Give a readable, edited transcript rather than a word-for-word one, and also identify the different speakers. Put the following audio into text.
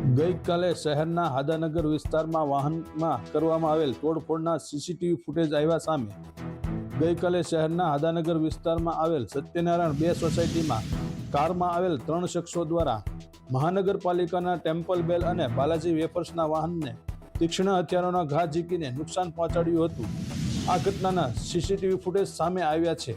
Speaker 1: ગઈકાલે શહેરના હાદાનગર વિસ્તારમાં વાહનમાં કરવામાં આવેલ તોડફોડના સીસીટીવી ફૂટેજ આવ્યા સામે। ગઈકાલે શહેરના હાદાનગર વિસ્તારમાં આવેલ સત્યનારાયણ 2 સોસાયટીમાં કારમાં આવેલ 3 શખ્સો દ્વારા મહાનગરપાલિકાના ટેમ્પલ બેલ અને બાલાજી વેફર્સના વાહનને તીક્ષ્ણ હથિયારોના ઘા ઝીકીને નુકસાન પહોંચાડ્યું હતું। આ ઘટનાના સીસીટીવી ફૂટેજ સામે આવ્યા છે।